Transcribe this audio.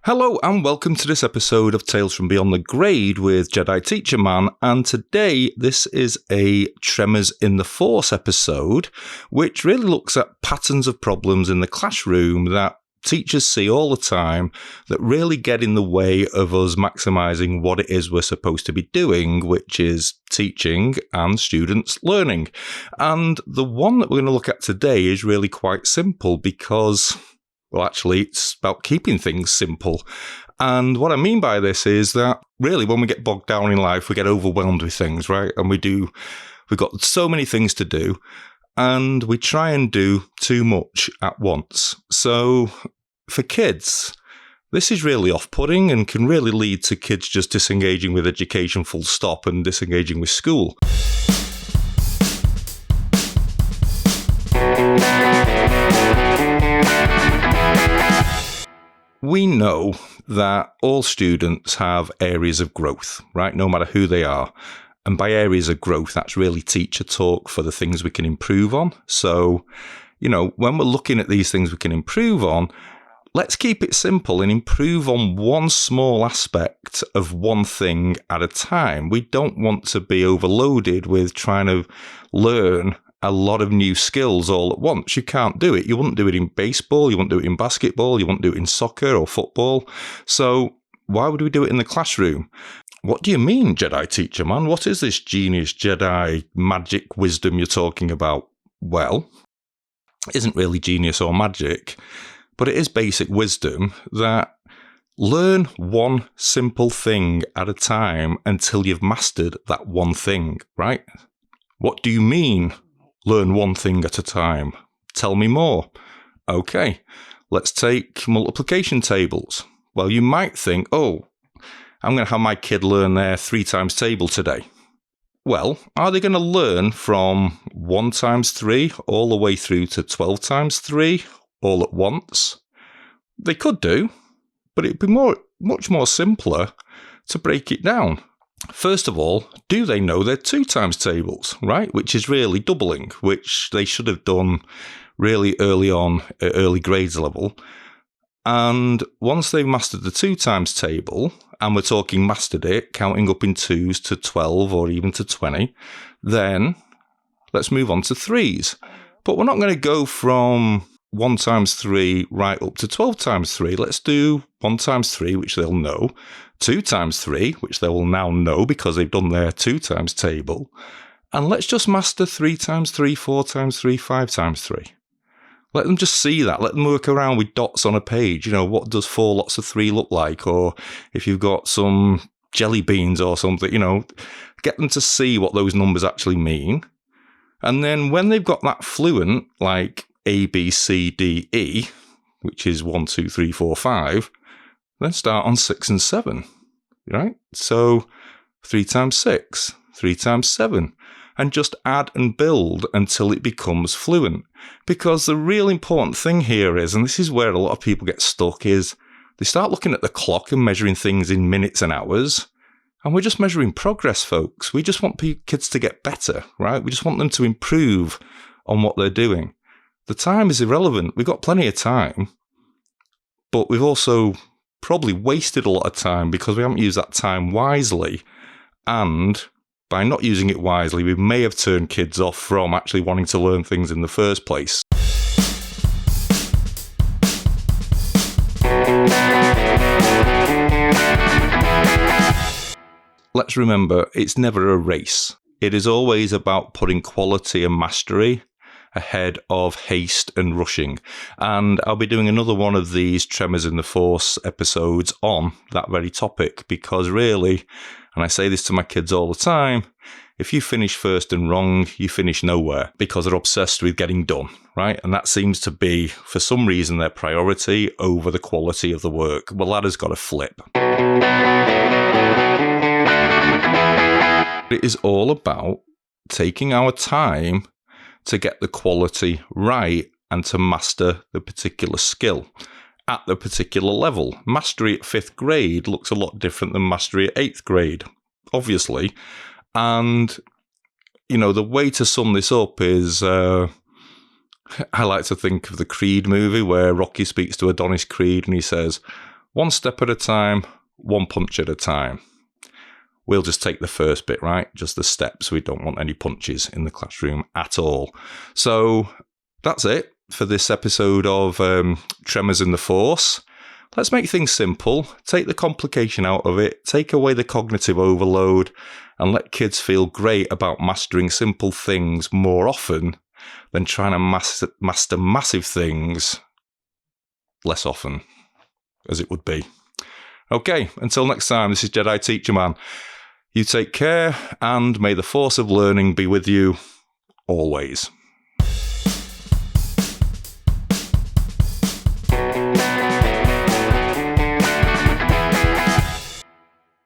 Hello and welcome to this episode of Tales from Beyond the Grade with Jedi Teacher Man, and today this is a Tremors in the Force episode which really looks at patterns of problems in the classroom that teachers see all the time that really get in the way of us maximising what it is we're supposed to be doing, which is teaching and students learning. And the one that we're going to look at today is really quite simple because, well, actually, it's about keeping things simple. And what I mean by this is that really when we get bogged down in life, we get overwhelmed with things, right? And we've got so many things to do and we try and do too much at once. So for kids, this is really off-putting and can really lead to kids just disengaging with education full stop and disengaging with school. We know that all students have areas of growth, right? No matter who they are. And by areas of growth, that's really teacher talk for the things we can improve on. So, when we're looking at these things we can improve on, let's keep it simple and improve on one small aspect of one thing at a time. We don't want to be overloaded with trying to learn a lot of new skills all at once. You can't do it. You wouldn't do it in baseball. You wouldn't do it in basketball. You wouldn't do it in soccer or football. So why would we do it in the classroom? What do you mean, Jedi Teacher Man? What is this genius Jedi magic wisdom you're talking about? Well, it isn't really genius or magic, but it is basic wisdom that learn one simple thing at a time until you've mastered that one thing, right? What do you mean? Learn one thing at a time. Tell me more. Okay, let's take multiplication tables. Well, you might think, I'm going to have my kid learn their 3 times table today. Well, are they going to learn from 1 times 3 all the way through to 12 times 3 all at once? They could do, but it'd be much more simpler to break it down. First of all, do they know their 2 times tables, right? Which is really doubling, which they should have done really early on at early grades level. And once they've mastered the 2 times table, and we're talking mastered it, counting up in 2s to 12 or even to 20, then let's move on to 3s. But we're not going to go from 1 times 3 right up to 12 times 3. Let's do 1 times 3, which they'll know, 2 times 3, which they will now know because they've done their 2 times table, and let's just master 3 times 3, 4 times 3, 5 times 3. Let them just see that. Let them work around with dots on a page. What does 4 lots of 3 look like? Or if you've got some jelly beans or something, get them to see what those numbers actually mean. And then when they've got that fluent, like A, B, C, D, E, which is 1, 2, 3, 4, 5, then start on 6 and 7, right? So 3 times 6, 3 times 7, and just add and build until it becomes fluent. Because the real important thing here is, and this is where a lot of people get stuck, is they start looking at the clock and measuring things in minutes and hours, and we're just measuring progress, folks. We just want kids to get better, right? We just want them to improve on what they're doing. The time is irrelevant. We've got plenty of time, but we've also probably wasted a lot of time because we haven't used that time wisely. And by not using it wisely, we may have turned kids off from actually wanting to learn things in the first place. Let's remember, it's never a race. It is always about putting quality and mastery ahead of haste and rushing. And I'll be doing another one of these Tremors in the Force episodes on that very topic, because really, and I say this to my kids all the time, if you finish first and wrong, you finish nowhere, because they're obsessed with getting done, right? And that seems to be, for some reason, their priority over the quality of the work. Well, that has got to flip. It is all about taking our time to get the quality right and to master the particular skill at the particular level. Mastery at 5th grade looks a lot different than mastery at 8th grade, obviously. And, the way to sum this up is, I like to think of the Creed movie where Rocky speaks to Adonis Creed and he says, One step at a time, one punch at a time. We'll just take the first bit, right? Just the steps. We don't want any punches in the classroom at all. So that's it for this episode of Tremors in the Force. Let's make things simple, take the complication out of it, take away the cognitive overload, and let kids feel great about mastering simple things more often than trying to master massive things less often, as it would be. Okay, until next time, this is Jedi Teacher Man. You take care, and may the force of learning be with you always.